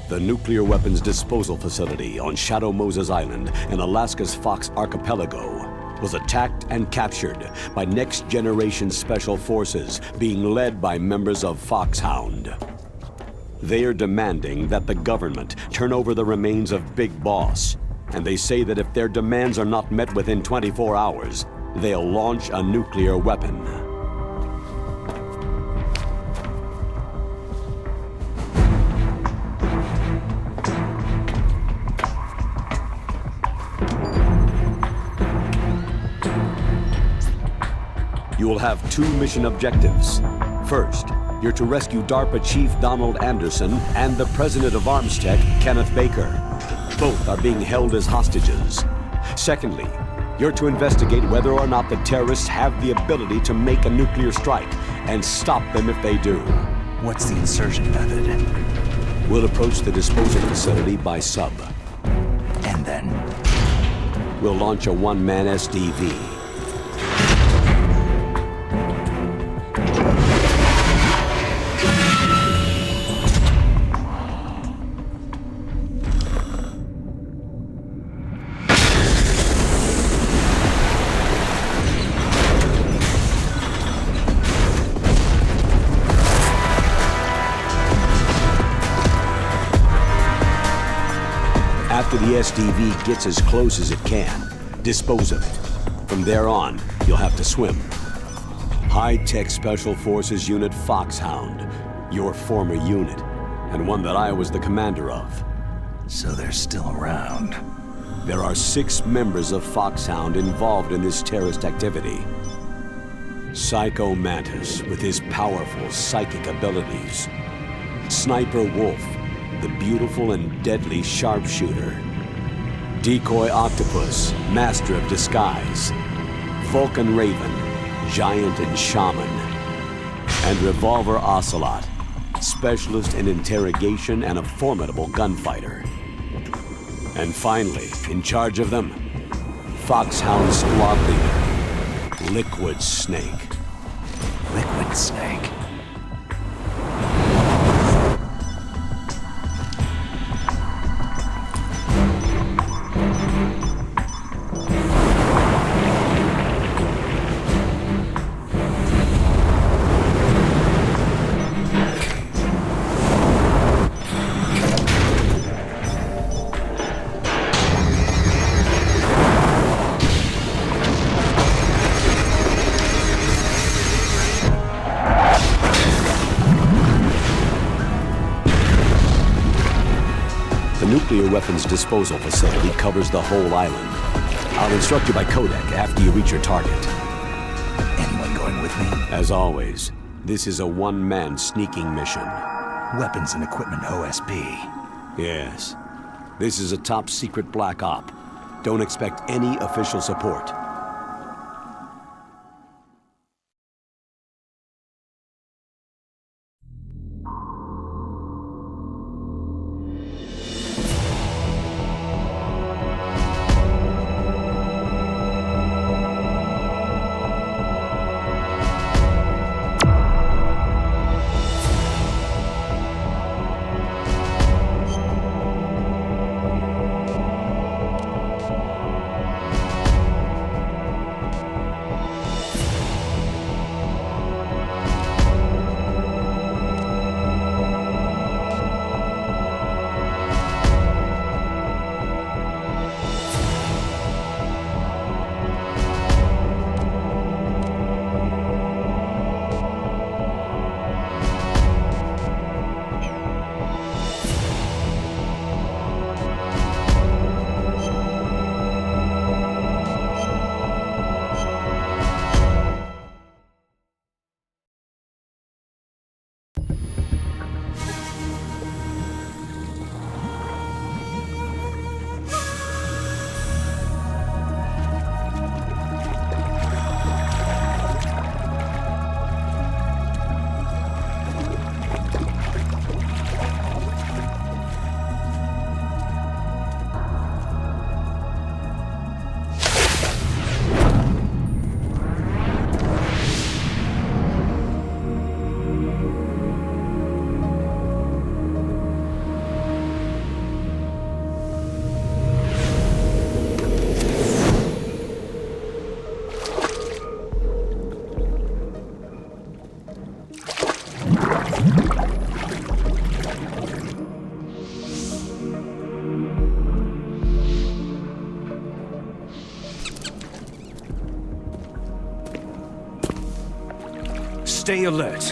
The nuclear weapons disposal facility on Shadow Moses Island in Alaska's Fox Archipelago was attacked and captured by next-generation special forces being led by members of Foxhound. They are demanding that the government turn over the remains of Big Boss, and they say that if their demands are not met within 24 hours, they'll launch a nuclear weapon. You will have two mission objectives. First, you're to rescue DARPA Chief Donald Anderson and the President of Armstech, Kenneth Baker. Both are being held as hostages. Secondly, you're to investigate whether or not the terrorists have the ability to make a nuclear strike and stop them if they do. What's the insertion method? We'll approach the disposal facility by sub. And then? We'll launch a one-man SDV. After the SDV gets as close as it can, dispose of it. From there on, you'll have to swim. High-tech Special Forces Unit Foxhound, your former unit, and one that I was the commander of. So they're still around. There are 6 members of Foxhound involved in this terrorist activity. Psycho Mantis, with his powerful psychic abilities. Sniper Wolf, the beautiful and deadly sharpshooter. Decoy Octopus, master of disguise. Vulcan Raven, giant and shaman. And Revolver Ocelot, specialist in interrogation and a formidable gunfighter. And finally, in charge of them, Foxhound Squad Leader, Liquid Snake. Liquid Snake? The nuclear weapons disposal facility covers the whole island. I'll instruct you by codec after you reach your target. Anyone going with me? As always, this is a one-man sneaking mission. Weapons and equipment OSP. Yes. This is a top-secret black op. Don't expect any official support. Stay alert.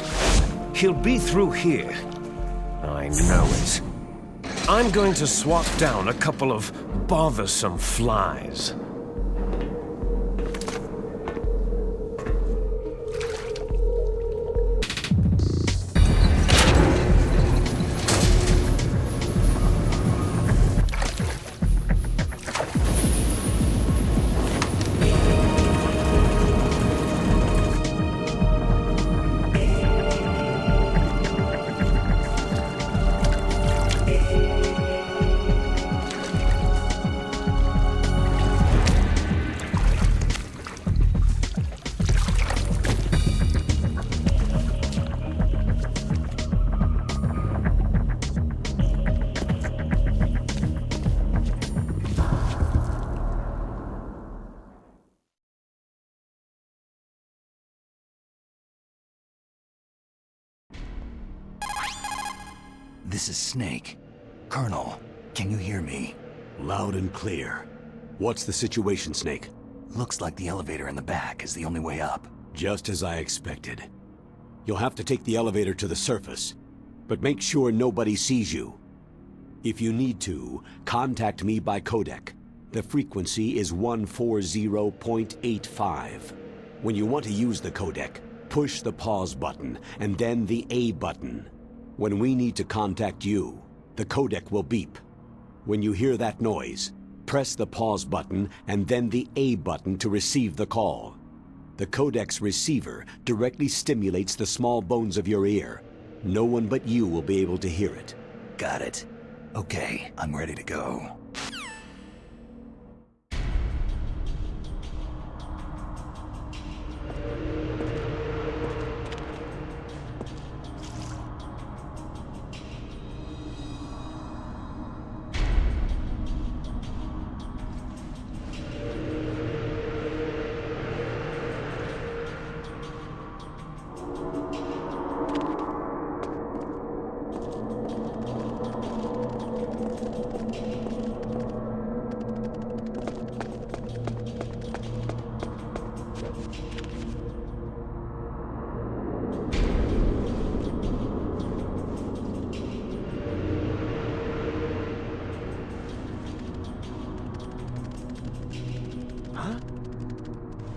He'll be through here. I know it. I'm going to swat down a couple of bothersome flies. This is Snake. Colonel, can you hear me? Loud and clear. What's the situation, Snake? Looks like the elevator in the back is the only way up. Just as I expected. You'll have to take the elevator to the surface, but make sure nobody sees you. If you need to, contact me by codec. The frequency is 140.85. When you want to use the codec, push the pause button and then the A button. When we need to contact you, the codec will beep. When you hear that noise, press the pause button and then the A button to receive the call. The codec's receiver directly stimulates the small bones of your ear. No one but you will be able to hear it. Got it. Okay, I'm ready to go.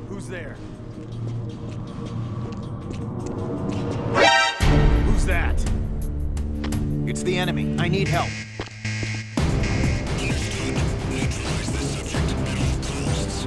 Who's there? Who's that? It's the enemy. I need help. Neutralize the subject at all costs.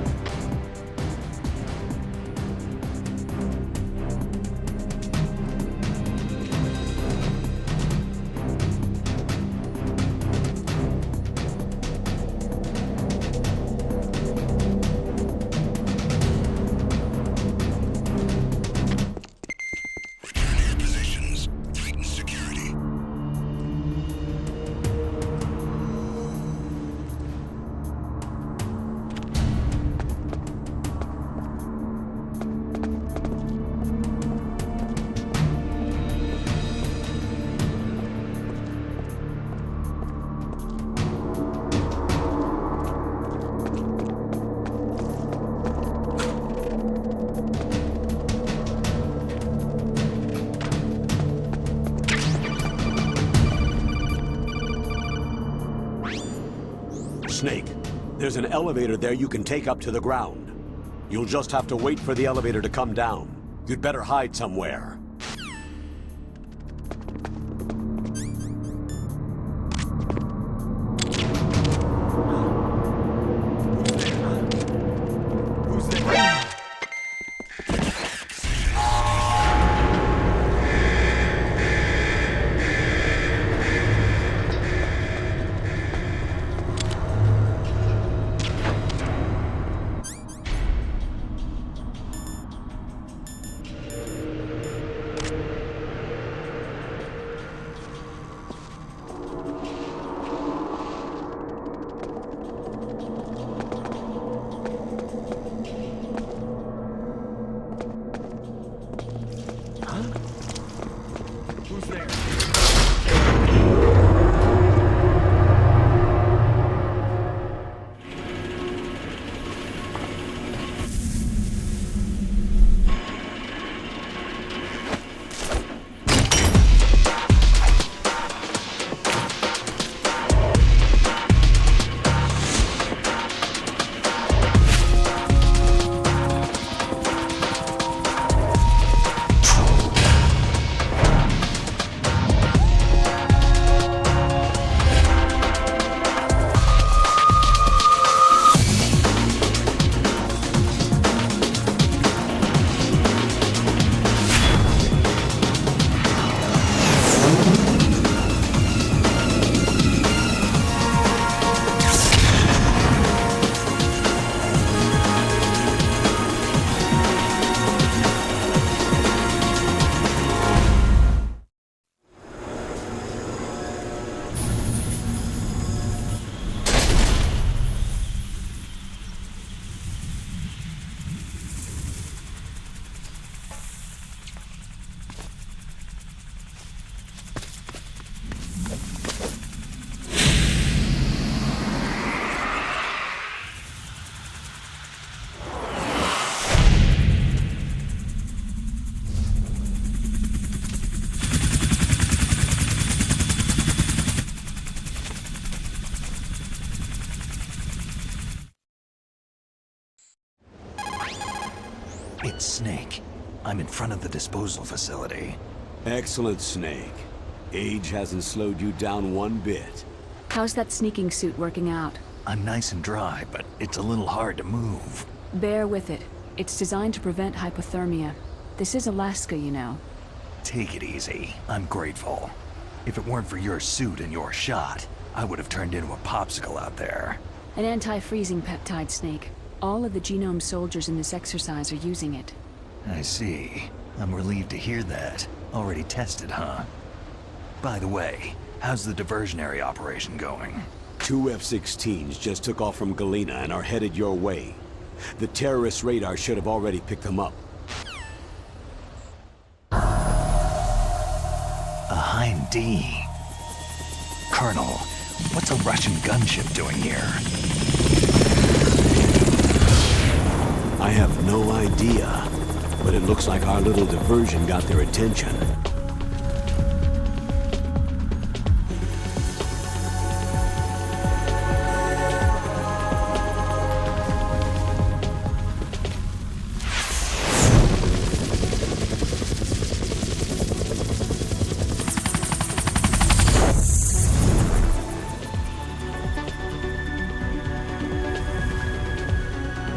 Snake, there's an elevator there you can take up to the ground. You'll just have to wait for the elevator to come down. You'd better hide somewhere. Who's there? Who's there? Snake. I'm in front of the disposal facility. Excellent, Snake. Age hasn't slowed you down one bit. How's that sneaking suit working out? I'm nice and dry, but it's a little hard to move. Bear with it. It's designed to prevent hypothermia. This is Alaska, you know. Take it easy. I'm grateful. If it weren't for your suit and your shot, I would have turned into a popsicle out there. An anti-freezing peptide, Snake. All of the genome soldiers in this exercise are using it. I see. I'm relieved to hear that. Already tested, huh? By the way, how's the diversionary operation going? 2 F-16s just took off from Galena and are headed your way. The terrorist radar should have already picked them up. A Hind D. Colonel, what's a Russian gunship doing here? I have no idea, but it looks like our little diversion got their attention.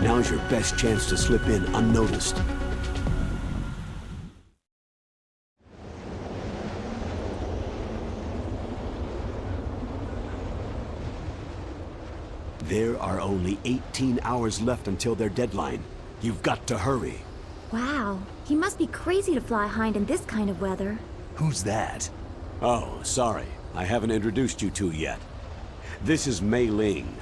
Now's your best chance to slip in unnoticed. There are only 18 hours left until their deadline. You've got to hurry. Wow, he must be crazy to fly Hind in this kind of weather. Who's that? Oh, sorry. I haven't introduced you to yet. This is Mei Ling.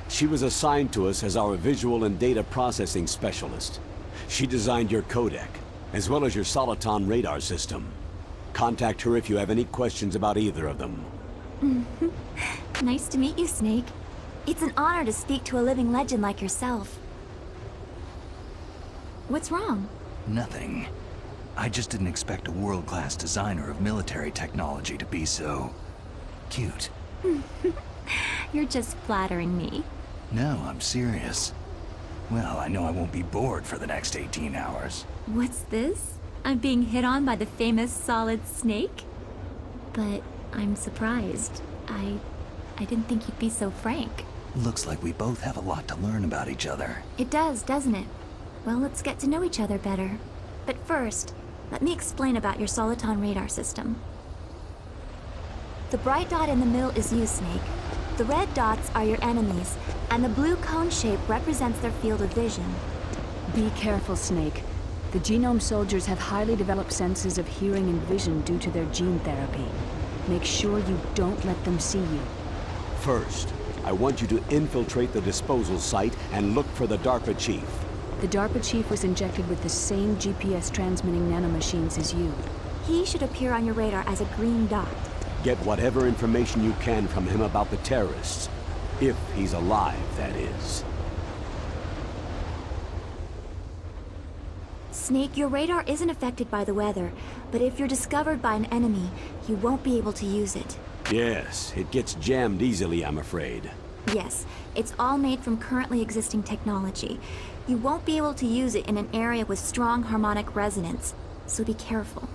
She was assigned to us as our visual and data processing specialist. She designed your codec, as well as your Soliton radar system. Contact her if you have any questions about either of them. Nice to meet you, Snake. It's an honor to speak to a living legend like yourself. What's wrong? Nothing. I just didn't expect a world-class designer of military technology to be so... cute. You're just flattering me. No, I'm serious. Well, I know I won't be bored for the next 18 hours. What's this? I'm being hit on by the famous Solid Snake? But I'm surprised. I didn't think you'd be so frank. Looks like we both have a lot to learn about each other. It does, doesn't it? Well, let's get to know each other better. But first, let me explain about your Soliton radar system. The bright dot in the middle is you, Snake. The red dots are your enemies, and the blue cone shape represents their field of vision. Be careful, Snake. The genome soldiers have highly developed senses of hearing and vision due to their gene therapy. Make sure you don't let them see you. First, I want you to infiltrate the disposal site and look for the DARPA chief. The DARPA chief was injected with the same GPS transmitting nanomachines as you. He should appear on your radar as a green dot. Get whatever information you can from him about the terrorists. If he's alive, that is. Snake, your radar isn't affected by the weather, but if you're discovered by an enemy, you won't be able to use it. Yes, it gets jammed easily, I'm afraid. Yes, it's all made from currently existing technology. You won't be able to use it in an area with strong harmonic resonance, so be careful.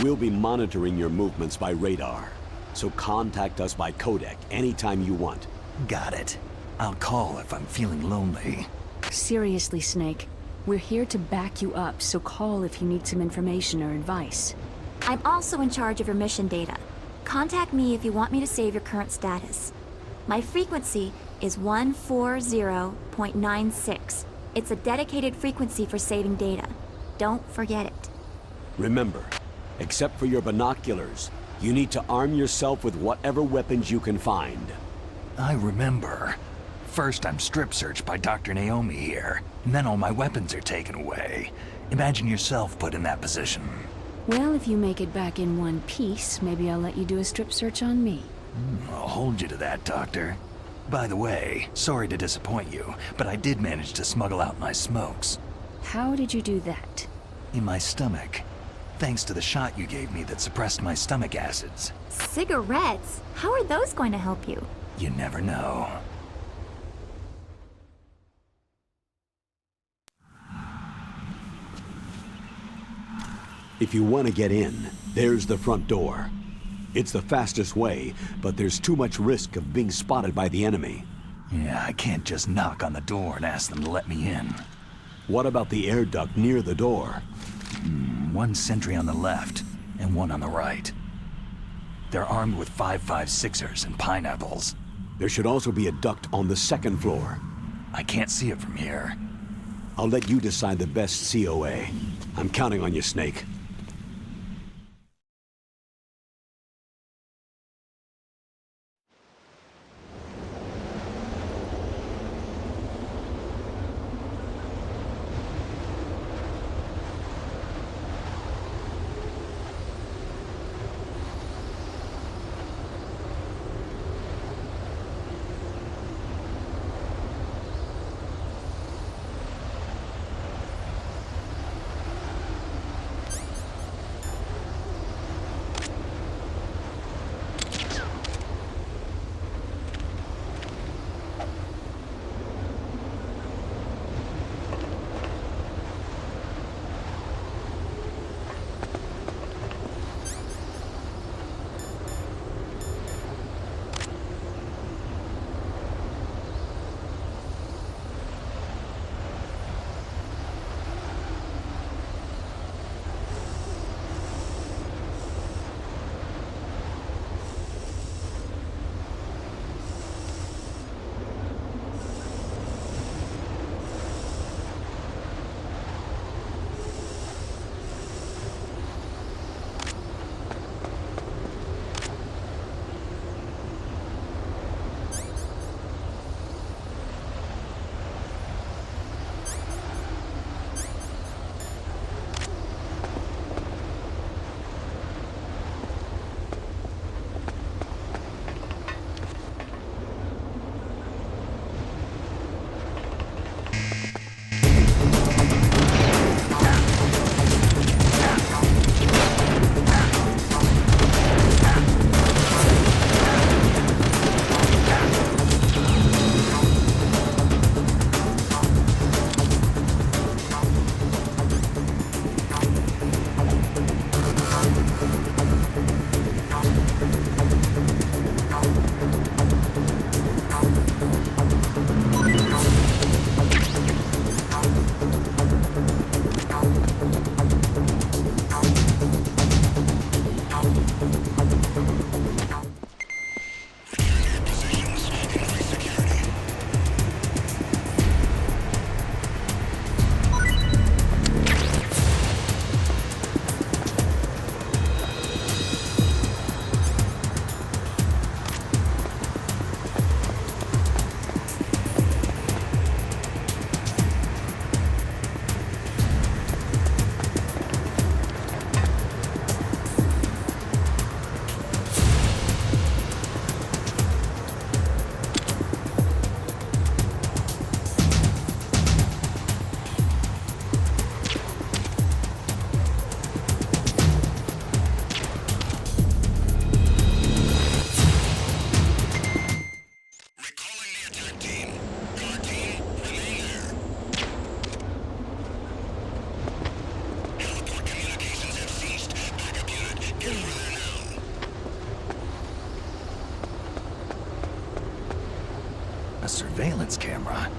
We'll be monitoring your movements by radar, so contact us by codec anytime you want. Got it. I'll call if I'm feeling lonely. Seriously, Snake. We're here to back you up, so call if you need some information or advice. I'm also in charge of your mission data. Contact me if you want me to save your current status. My frequency is 140.96. It's a dedicated frequency for saving data. Don't forget it. Remember, except for your binoculars, you need to arm yourself with whatever weapons you can find. I remember. First I'm strip searched by Dr. Naomi here, and then all my weapons are taken away. Imagine yourself put in that position. Well, if you make it back in one piece, maybe I'll let you do a strip search on me. I'll hold you to that, Doctor. By the way, sorry to disappoint you, but I did manage to smuggle out my smokes. How did you do that? In my stomach. Thanks to the shot you gave me that suppressed my stomach acids. Cigarettes? How are those going to help you? You never know. If you want to get in, there's the front door. It's the fastest way, but there's too much risk of being spotted by the enemy. Yeah, I can't just knock on the door and ask them to let me in. What about the air duct near the door? One sentry on the left, and one on the right. They're armed with 5.56ers and pineapples. There should also be a duct on the second floor. I can't see it from here. I'll let you decide the best COA. I'm counting on you, Snake. A surveillance camera.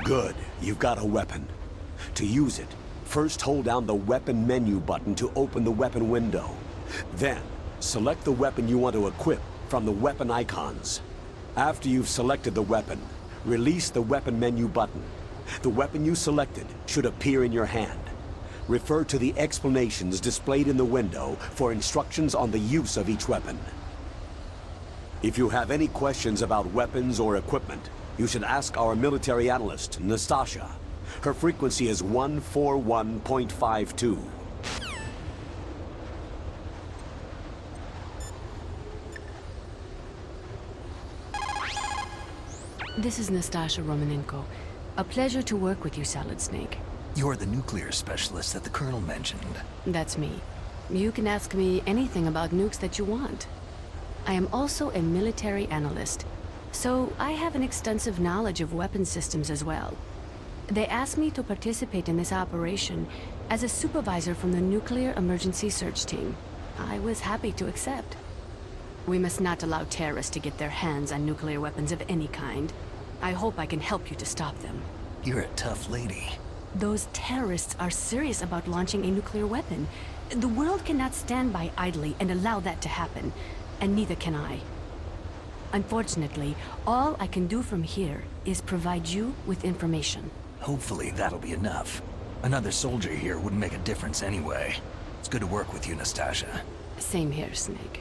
Good. You've got a weapon. To use it, first hold down the weapon menu button to open the weapon window. Then, select the weapon you want to equip from the weapon icons. After you've selected the weapon, release the weapon menu button. The weapon you selected should appear in your hand. Refer to the explanations displayed in the window for instructions on the use of each weapon. If you have any questions about weapons or equipment, you should ask our military analyst, Nastasha. Her frequency is 141.52. This is Nastasha Romanenko. A pleasure to work with you, Salad Snake. You're the nuclear specialist that the Colonel mentioned. That's me. You can ask me anything about nukes that you want. I am also a military analyst, so I have an extensive knowledge of weapon systems as well. They asked me to participate in this operation as a supervisor from the Nuclear Emergency Search Team. I was happy to accept. We must not allow terrorists to get their hands on nuclear weapons of any kind. I hope I can help you to stop them. You're a tough lady. Those terrorists are serious about launching a nuclear weapon. The world cannot stand by idly and allow that to happen, and neither can I. Unfortunately, all I can do from here is provide you with information. Hopefully that'll be enough. Another soldier here wouldn't make a difference anyway. It's good to work with you, Nastasha. Same here, Snake.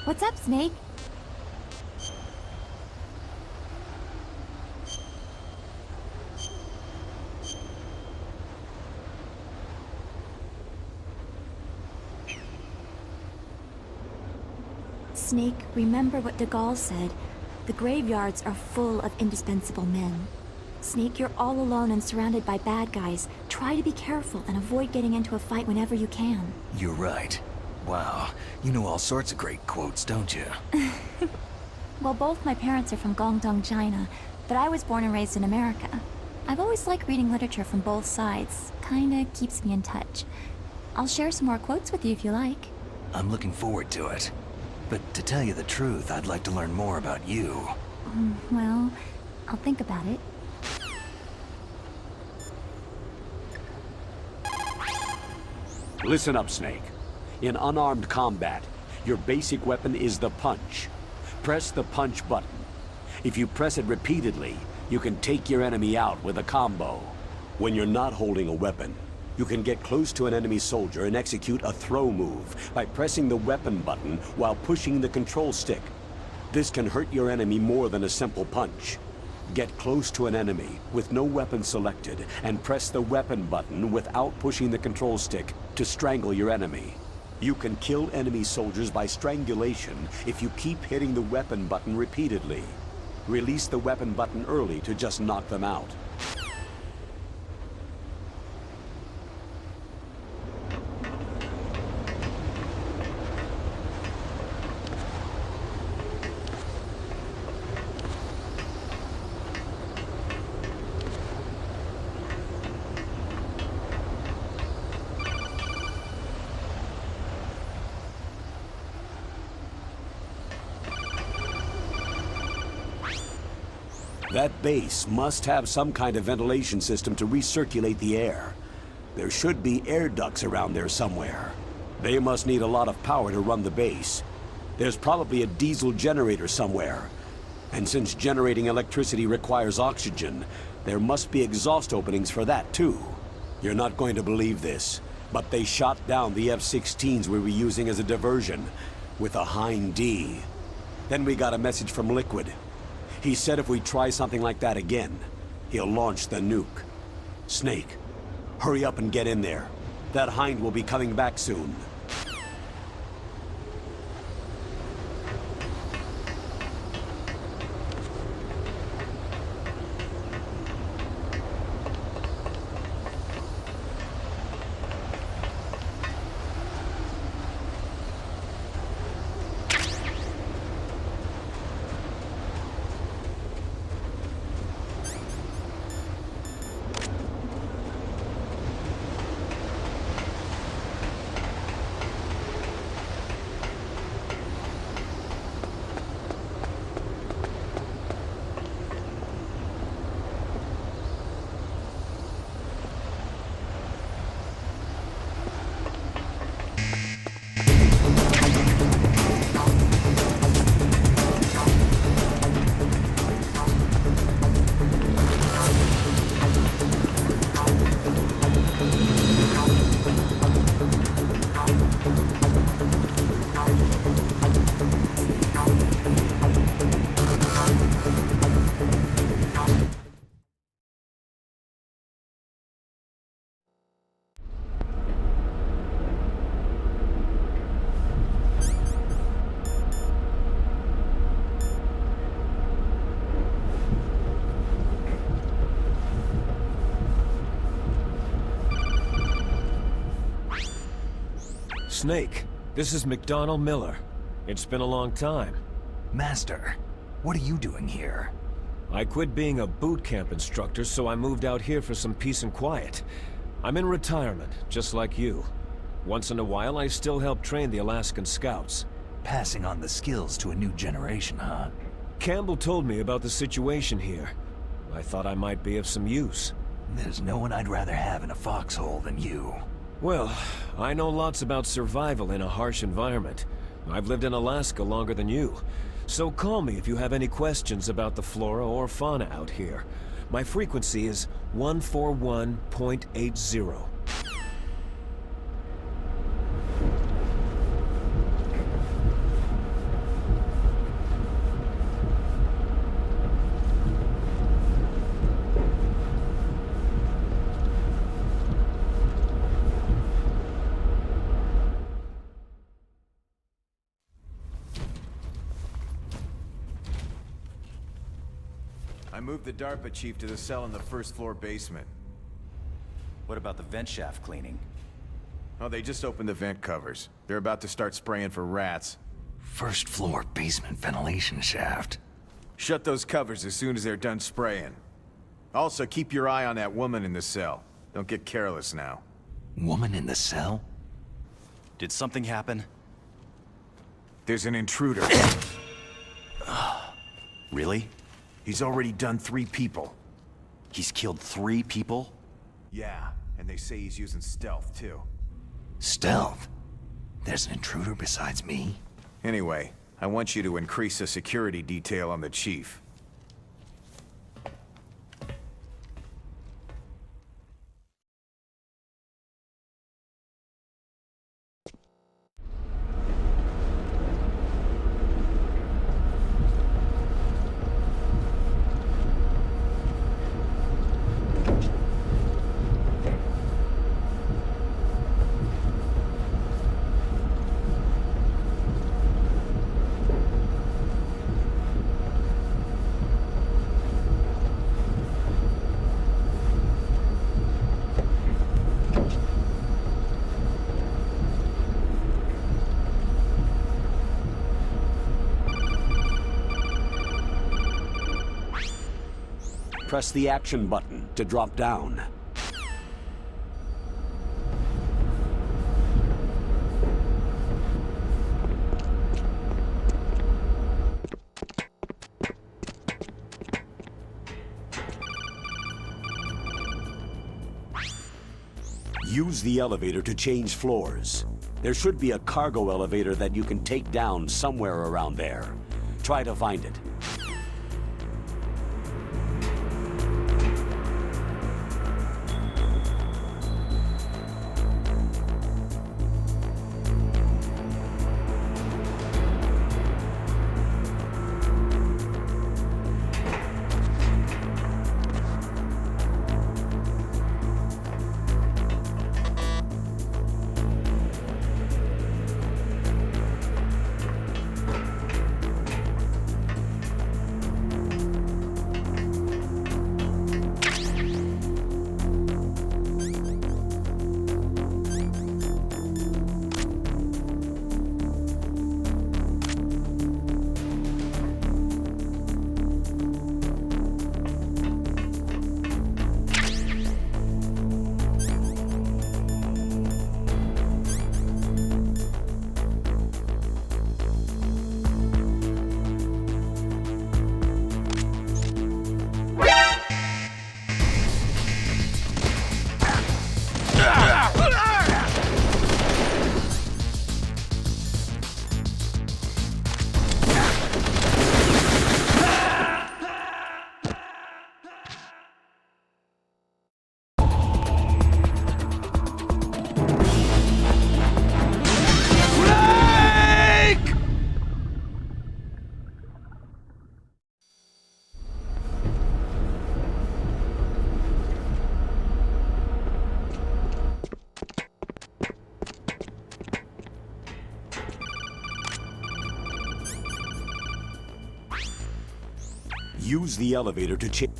What's up, Snake? Snake, remember what de Gaulle said. The graveyards are full of indispensable men. Snake, you're all alone and surrounded by bad guys. Try to be careful and avoid getting into a fight whenever you can. You're right. Wow, you know all sorts of great quotes, don't you? Well, both my parents are from Guangdong, China, but I was born and raised in America. I've always liked reading literature from both sides. Kinda keeps me in touch. I'll share some more quotes with you if you like. I'm looking forward to it. But to tell you the truth, I'd like to learn more about you. Well, I'll think about it. Listen up, Snake. In unarmed combat, your basic weapon is the punch. Press the punch button. If you press it repeatedly, you can take your enemy out with a combo. When you're not holding a weapon, you can get close to an enemy soldier and execute a throw move by pressing the weapon button while pushing the control stick. This can hurt your enemy more than a simple punch. Get close to an enemy with no weapon selected and press the weapon button without pushing the control stick to strangle your enemy. You can kill enemy soldiers by strangulation if you keep hitting the weapon button repeatedly. Release the weapon button early to just knock them out. That base must have some kind of ventilation system to recirculate the air. There should be air ducts around there somewhere. They must need a lot of power to run the base. There's probably a diesel generator somewhere. And since generating electricity requires oxygen, there must be exhaust openings for that too. You're not going to believe this, but they shot down the F-16s we were using as a diversion with a Hind D. Then we got a message from Liquid. He said if we try something like that again, he'll launch the nuke. Snake, hurry up and get in there. That Hind will be coming back soon. Snake, this is McDonald Miller. It's been a long time. Master, what are you doing here? I quit being a boot camp instructor, so I moved out here for some peace and quiet. I'm in retirement, just like you. Once in a while, I still help train the Alaskan Scouts. Passing on the skills to a new generation, huh? Campbell told me about the situation here. I thought I might be of some use. There's no one I'd rather have in a foxhole than you. Well, I know lots about survival in a harsh environment. I've lived in Alaska longer than you. So call me if you have any questions about the flora or fauna out here. My frequency is 141.80. I moved the DARPA chief to the cell in the first floor basement. What about the vent shaft cleaning? Oh, they just opened the vent covers. They're about to start spraying for rats. First floor basement ventilation shaft. Shut those covers as soon as they're done spraying. Also, keep your eye on that woman in the cell. Don't get careless now. Woman in the cell? Did something happen? There's an intruder. Really? He's already done 3 people. He's killed 3 people? Yeah, and they say he's using stealth, too. Stealth? There's an intruder besides me? Anyway, I want you to increase the security detail on the chief. Press the action button to drop down. Use the elevator to change floors. There should be a cargo elevator that you can take down somewhere around there. Try to find it. Use the elevator to change.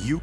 You...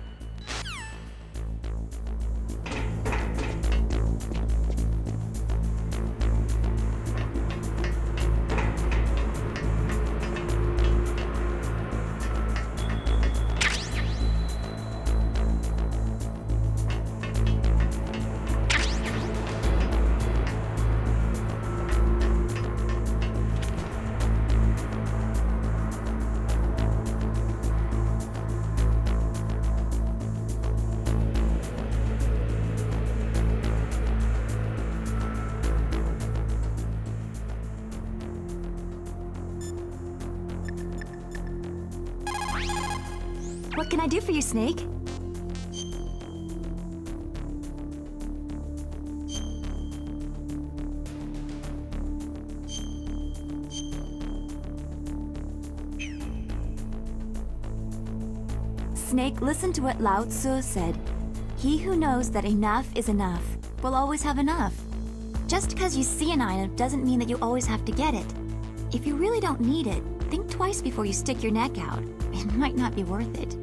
What can I do for you, Snake? Snake, listen to what Lao Tzu said. He who knows that enough is enough will always have enough. Just because you see an item doesn't mean that you always have to get it. If you really don't need it, think twice before you stick your neck out. It might not be worth it.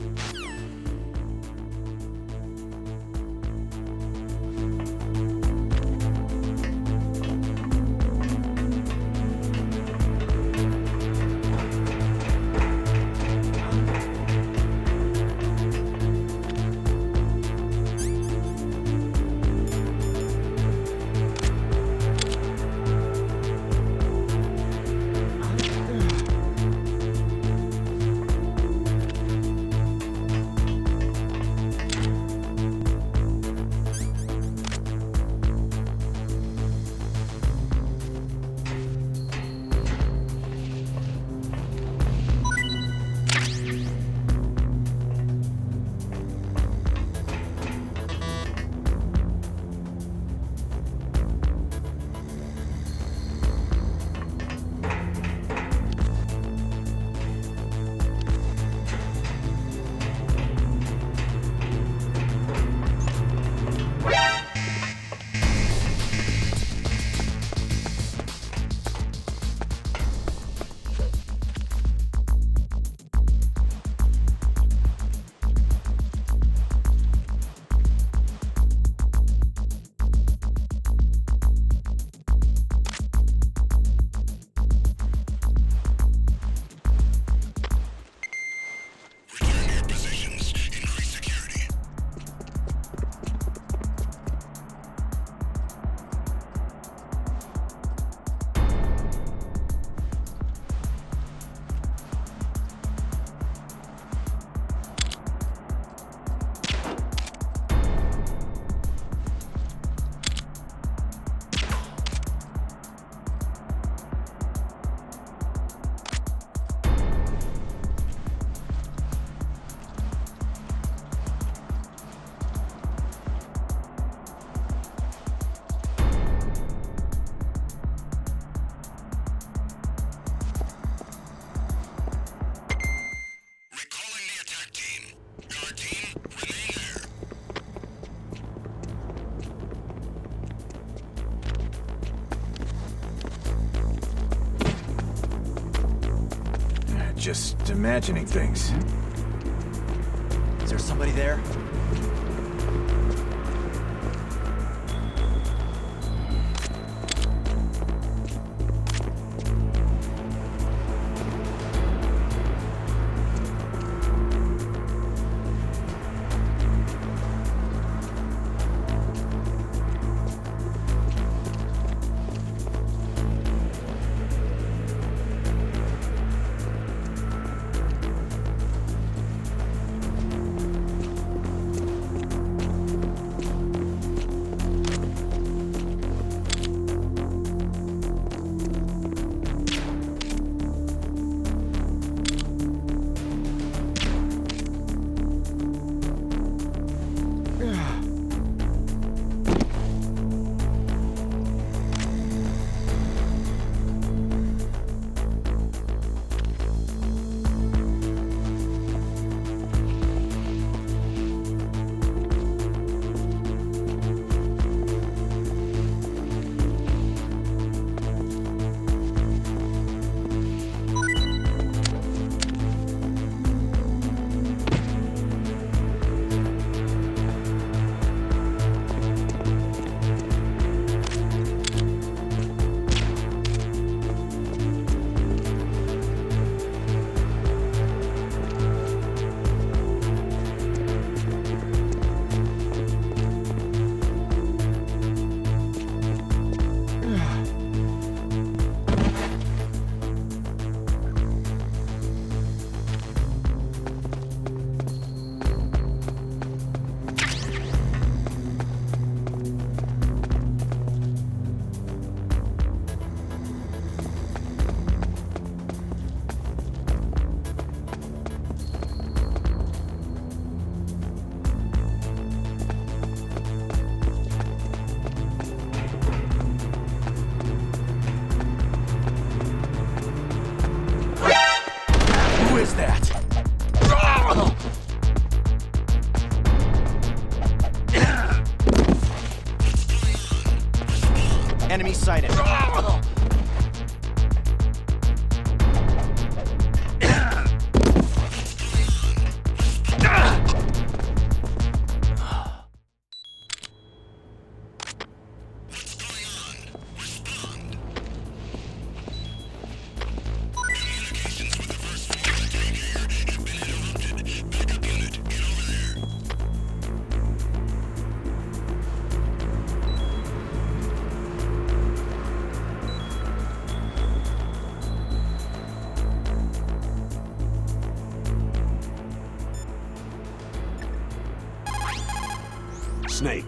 just imagining things. Is there somebody there? Enemy sighted. Snake,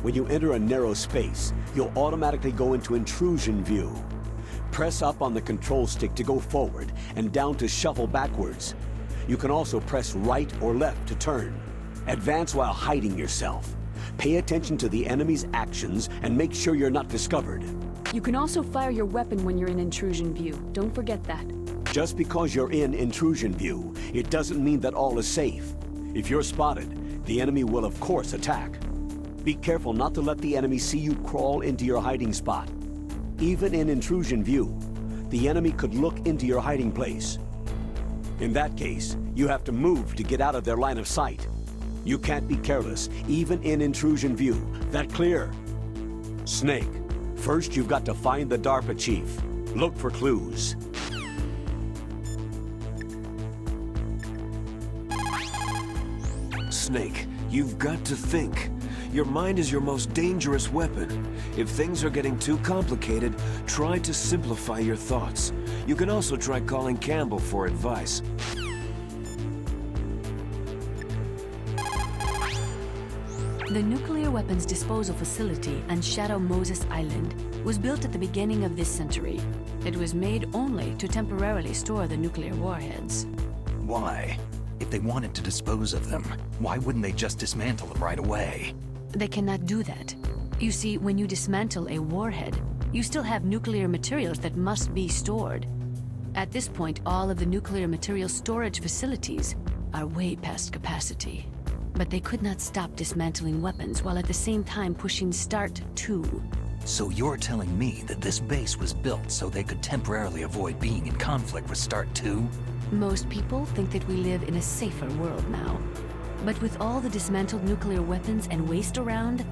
when you enter a narrow space, you'll automatically go into intrusion view. Press up on the control stick to go forward and down to shuffle backwards. You can also press right or left to turn. Advance while hiding yourself. Pay attention to the enemy's actions and make sure you're not discovered. You can also fire your weapon when you're in intrusion view. Don't forget that. Just because you're in intrusion view, it doesn't mean that all is safe. If you're spotted, the enemy will of course attack. Be careful not to let the enemy see you crawl into your hiding spot. Even in intrusion view, the enemy could look into your hiding place. In that case, you have to move to get out of their line of sight. You can't be careless, even in intrusion view. That clear? Snake, first you've got to find the DARPA chief. Look for clues. Snake, you've got to think. Your mind is your most dangerous weapon. If things are getting too complicated, try to simplify your thoughts. You can also try calling Campbell for advice. The nuclear weapons disposal facility on Shadow Moses Island was built at the beginning of this century. It was made only to temporarily store the nuclear warheads. Why? If they wanted to dispose of them, why wouldn't they just dismantle them right away? They cannot do that. You see, when you dismantle a warhead, you still have nuclear materials that must be stored. At this point, all of the nuclear material storage facilities are way past capacity. But they could not stop dismantling weapons while at the same time pushing Start 2. So you're telling me that this base was built so they could temporarily avoid being in conflict with Start 2? Most people think that we live in a safer world now. But with all the dismantled nuclear weapons and waste around,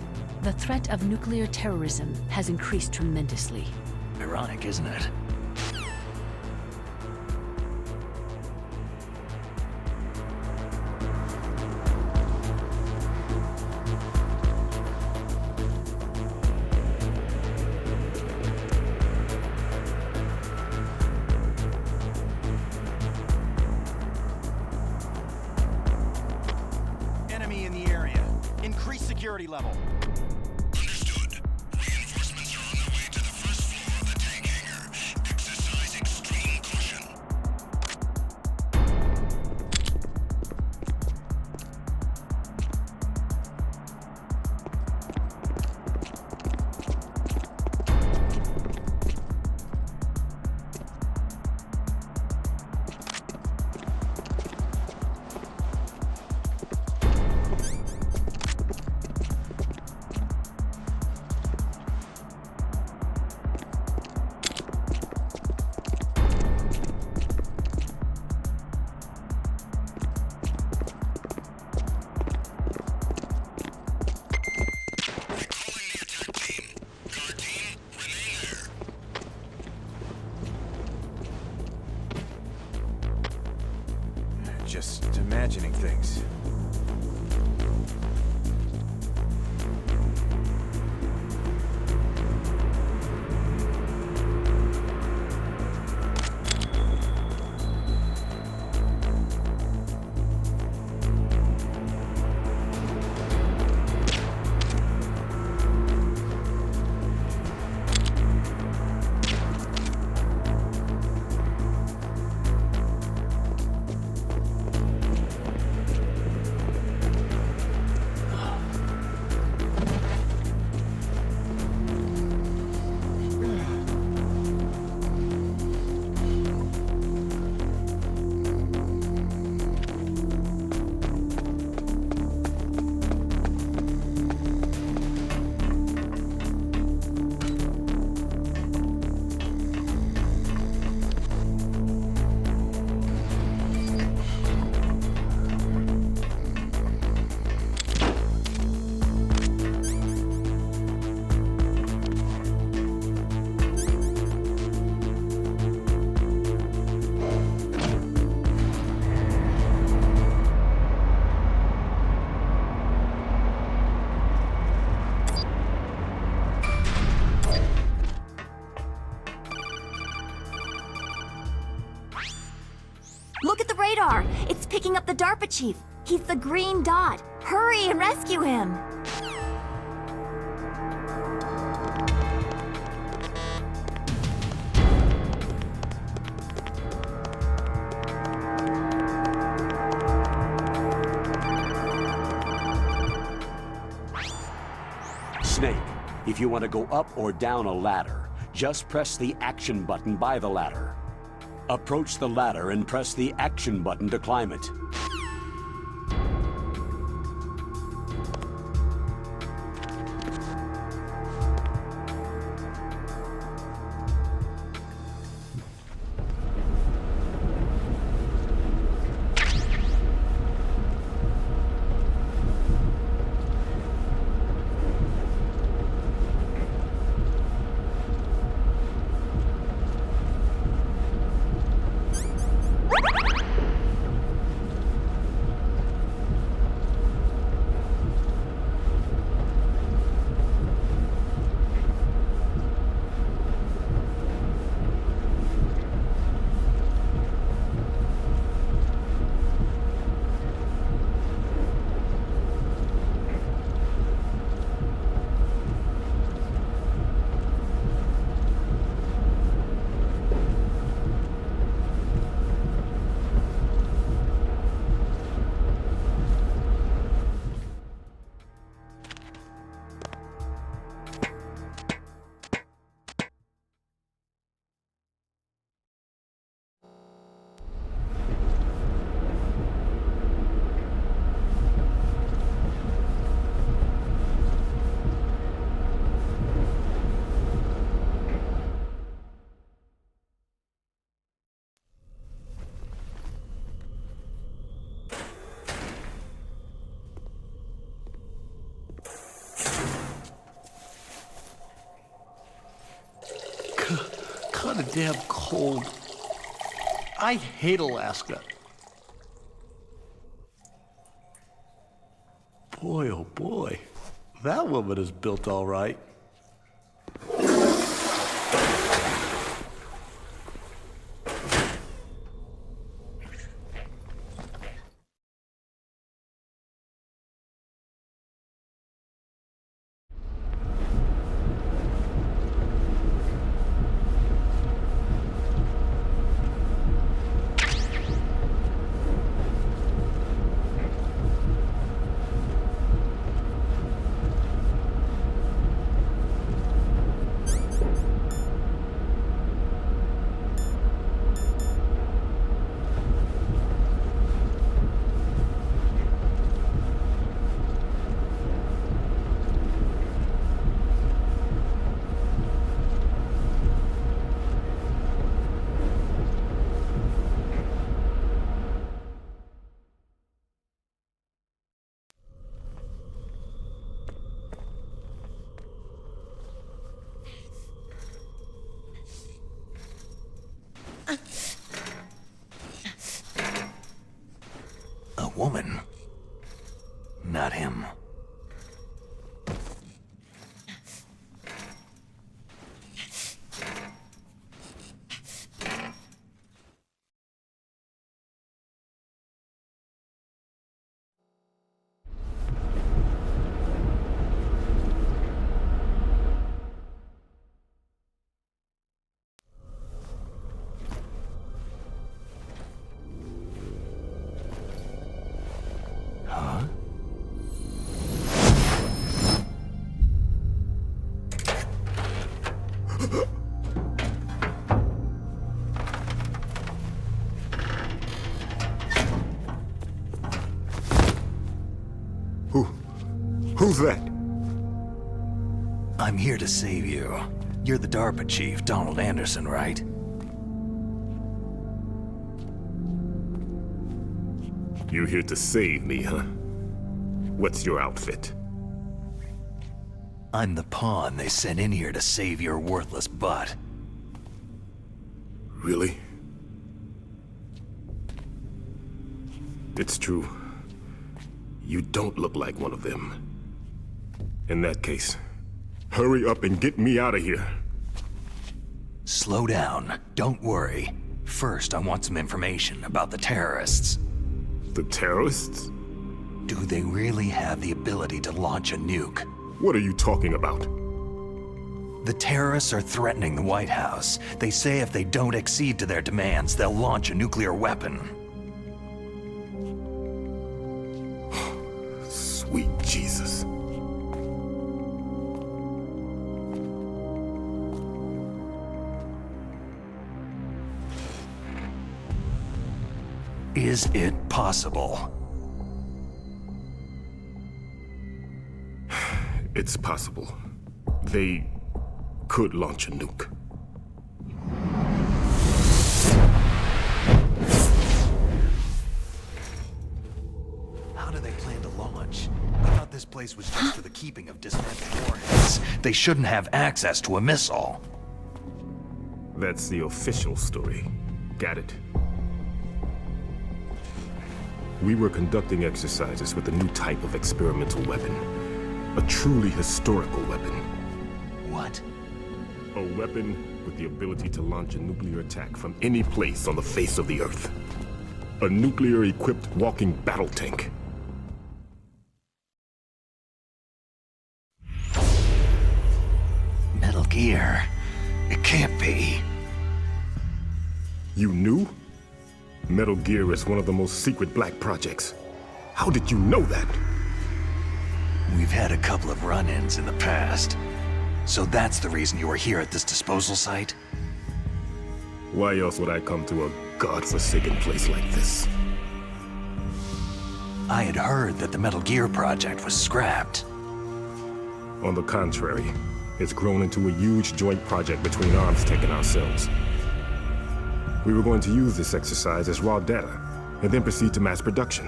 the threat of nuclear terrorism has increased tremendously. Ironic, isn't it? Enemy in the area. Increase security level. Understood. Reinforcements are on their way to the first floor of the tank hangar. Exercise extreme caution. Just imagining things. Look at the radar! It's picking up the DARPA chief! He's the green dot! Hurry and rescue him! Snake, if you want to go up or down a ladder, just press the action button by the ladder. Approach the ladder and press the action button to climb it. damn cold. I hate Alaska. Boy, oh boy. That woman is built all right. A woman. Not him. Huh? Who's that? I'm here to save you. You're the DARPA chief, Donald Anderson, right? You here to save me, huh? What's your outfit? I'm the pawn they sent in here to save your worthless butt. Really? It's true. You don't look like one of them. In that case, hurry up and get me out of here. Slow down. Don't worry. First, I want some information about the terrorists. The terrorists? Do they really have the ability to launch a nuke? What are you talking about? The terrorists are threatening the White House. They say if they don't accede to their demands, they'll launch a nuclear weapon. Sweet Jesus. Is it possible? It's possible. They could launch a nuke. How do they plan to launch? I thought this place was just for the keeping of dismantled warheads. They shouldn't have access to a missile. That's the official story. Got it. We were conducting exercises with a new type of experimental weapon. A truly historical weapon. What? A weapon with the ability to launch a nuclear attack from any place on the face of the Earth. A nuclear-equipped walking battle tank. Metal Gear. It can't be. You knew? Metal Gear is one of the most secret black projects. How did you know that? We've had a couple of run-ins in the past. So that's the reason you were here at this disposal site? Why else would I come to a godforsaken place like this? I had heard that the Metal Gear project was scrapped. On the contrary, it's grown into a huge joint project between Armstech and ourselves. We were going to use this exercise as raw data, and then proceed to mass production.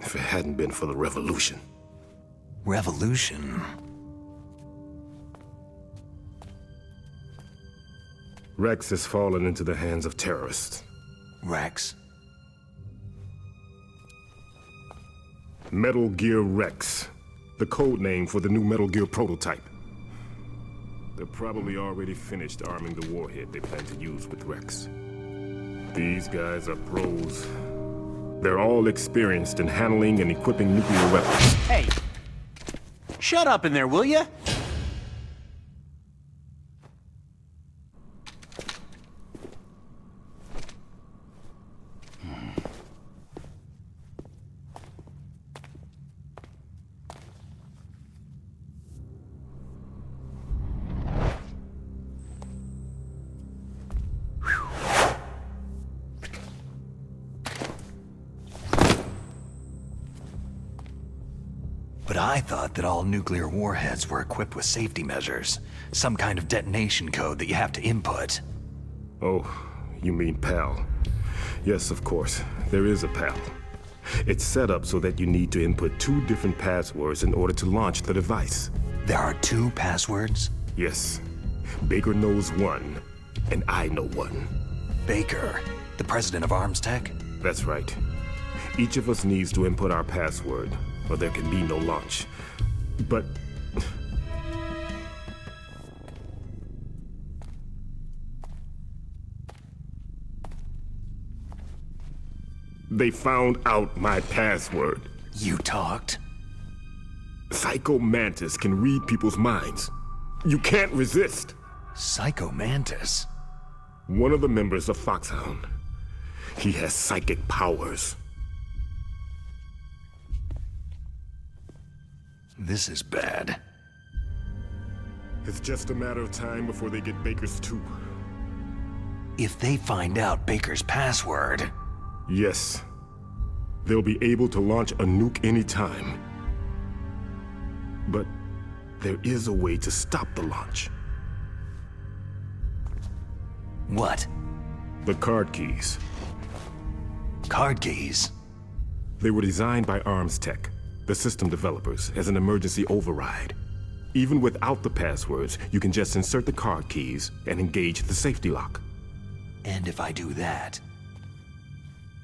If it hadn't been for the revolution. Revolution? Rex has fallen into the hands of terrorists. Rex? Metal Gear Rex, the code name for the new Metal Gear prototype. They're probably already finished arming the warhead they plan to use with Rex. These guys are pros. They're all experienced in handling and equipping nuclear weapons. Hey! Shut up in there, will ya? But I thought that all nuclear warheads were equipped with safety measures. Some kind of detonation code that you have to input. Oh, you mean PAL. Yes, of course. There is a PAL. It's set up so that you need to input 2 different passwords in order to launch the device. There are 2 passwords? Yes. Baker knows one, and I know one. Baker, the president of Arms Tech? That's right. Each of us needs to input our password, or there can be no launch. But... they found out my password. You talked? Psycho Mantis can read people's minds. You can't resist. Psycho Mantis? One of the members of Foxhound. He has psychic powers. This is bad. It's just a matter of time before they get Baker's too. If they find out Baker's password... Yes. They'll be able to launch a nuke anytime. But there is a way to stop the launch. What? The card keys. Card keys? They were designed by Arms Tech, the system developers, as an emergency override. Even without the passwords, you can just insert the card keys and engage the safety lock. And if I do that...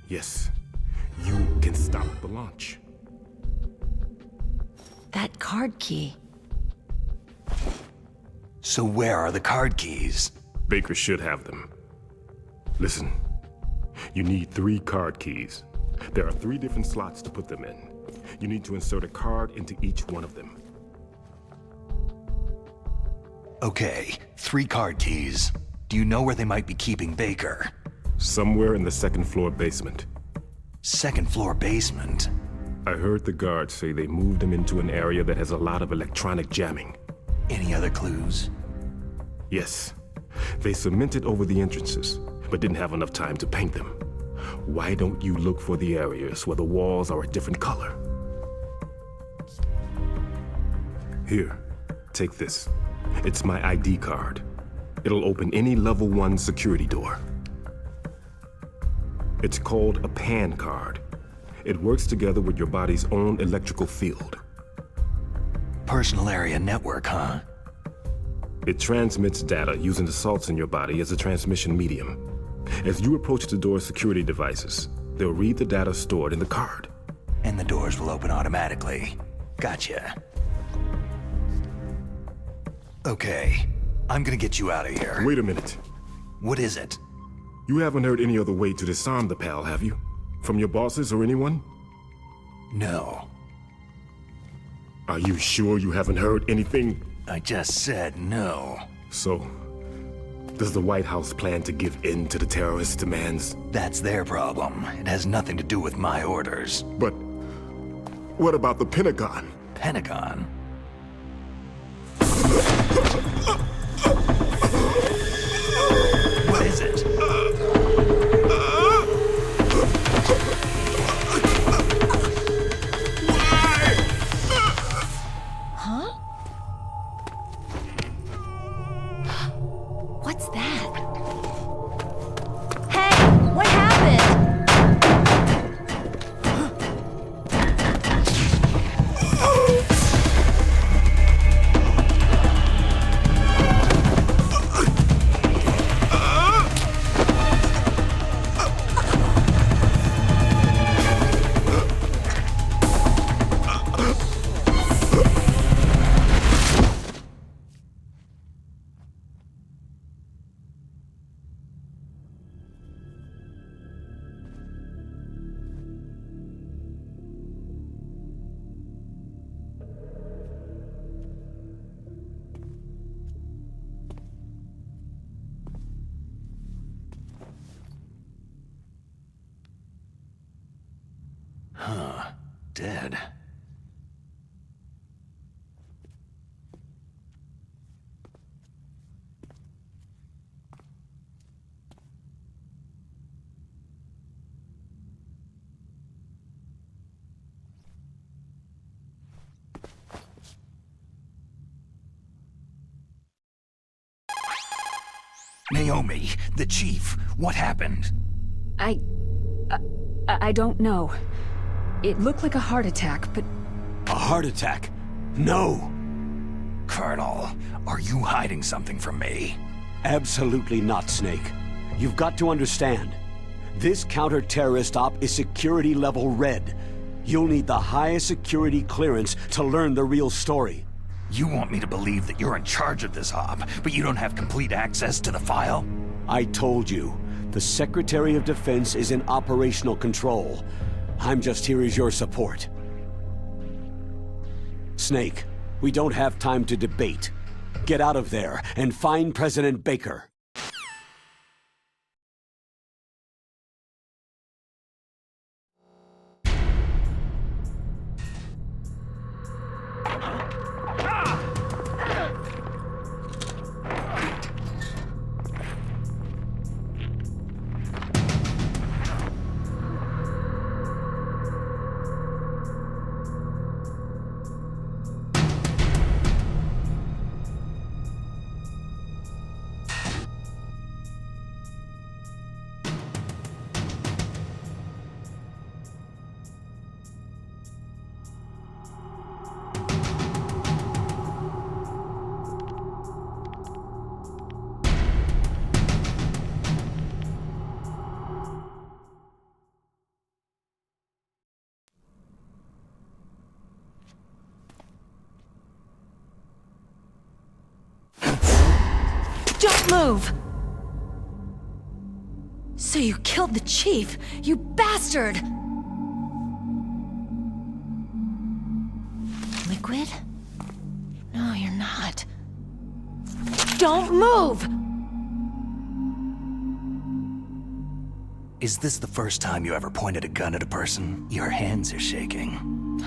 Yes, you can stop the launch. That card key. So where are the card keys? Baker should have them. Listen, you need 3 card keys. There are 3 different slots to put them in. You need to insert a card into each one of them. Okay, 3 card keys. Do you know where they might be keeping Baker? Somewhere in the 2nd floor basement. 2nd floor basement? I heard the guards say they moved him into an area that has a lot of electronic jamming. Any other clues? Yes. They cemented over the entrances, but didn't have enough time to paint them. Why don't you look for the areas where the walls are a different color? Here, take this. It's my ID card. It'll open any level 1 security door. It's called a PAN card. It works together with your body's own electrical field. Personal area network, huh? It transmits data using the salts in your body as a transmission medium. As you approach the door's security devices, they'll read the data stored in the card. And the doors will open automatically. Gotcha. Okay, I'm gonna get you out of here. Wait a minute. What is it? You haven't heard any other way to disarm the PAL, have you? From your bosses or anyone? No. Are you sure you haven't heard anything? I just said no. So, does the White House plan to give in to the terrorists' demands? That's their problem. It has nothing to do with my orders. But what about the Pentagon? Pentagon? What is it? Huh? What's that? Hey, what happened? dead. Naomi, the chief, what happened? I don't know. It looked like a heart attack, but... A heart attack? No! Colonel, are you hiding something from me? Absolutely not, Snake. You've got to understand. This counter-terrorist op is security level red. You'll need the highest security clearance to learn the real story. You want me to believe that you're in charge of this op, but you don't have complete access to the file? I told you. The Secretary of Defense is in operational control. I'm just here as your support. Snake, we don't have time to debate. Get out of there and find President Baker. Don't move! So you killed the chief, you bastard! Liquid? No, you're not. Don't move! Is this the first time you ever pointed a gun at a person? Your hands are shaking.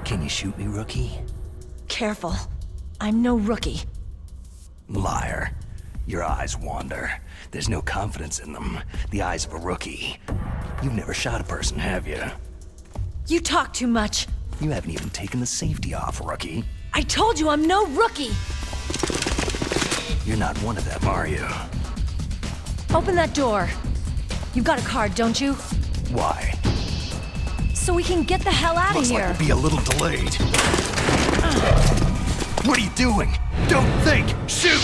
Can you shoot me, rookie? Careful. I'm no rookie. Liar. Your eyes wander. There's no confidence in them. The eyes of a rookie. You've never shot a person, have you? You talk too much. You haven't even taken the safety off, rookie. I told you I'm no rookie! You're not one of them, are you? Open that door. You've got a card, don't you? Why? So we can get the hell out of here. Looks like we'll be a little delayed. What are you doing? Don't think! Shoot!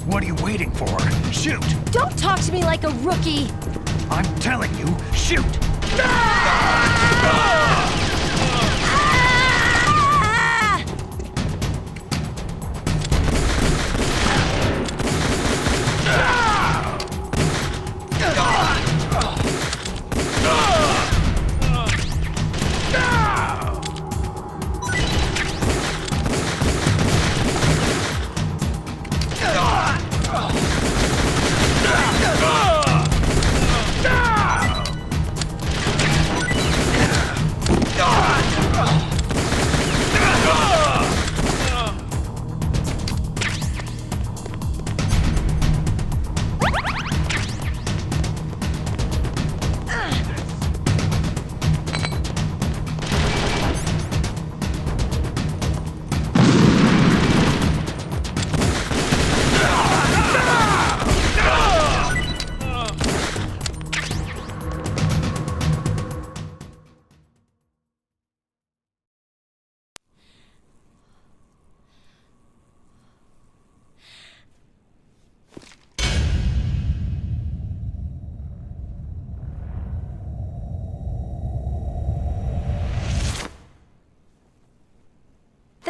What are you waiting for? Shoot! Don't talk to me like a rookie! I'm telling you, shoot!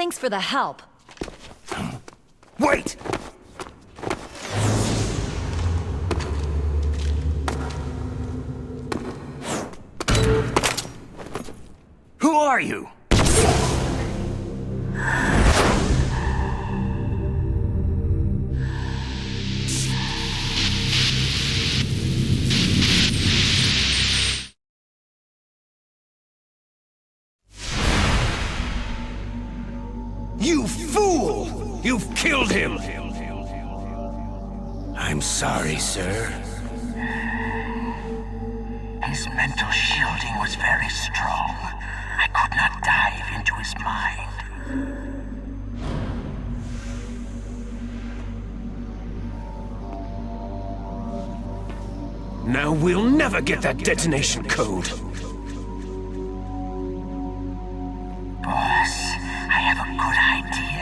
Thanks for the help. Wait! Who are you? You fool! You've killed him! I'm sorry, sir. His mental shielding was very strong. I could not dive into his mind. Now we'll never get that detonation code. Boss, I have a good idea.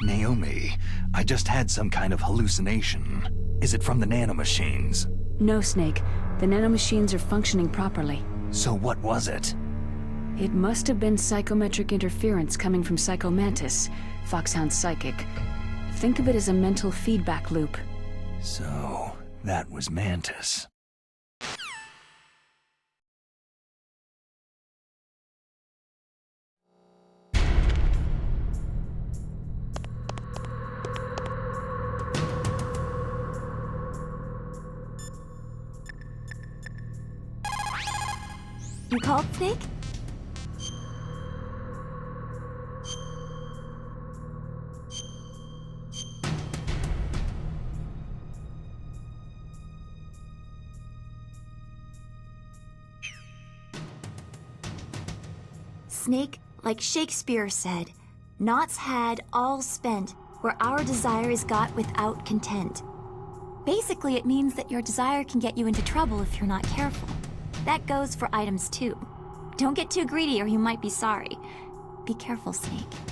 Naomi, I just had some kind of hallucination. Is it from the nanomachines? No, Snake. The nanomachines are functioning properly. So what was it? It must have been psychometric interference coming from Psycho Mantis, Foxhound's psychic. Think of it as a mental feedback loop. So, that was Mantis. You called, Snake? Snake, like Shakespeare said, naught's had, all's spent, where our desire is got without content. Basically, it means that your desire can get you into trouble if you're not careful. That goes for items too. Don't get too greedy or you might be sorry. Be careful, Snake.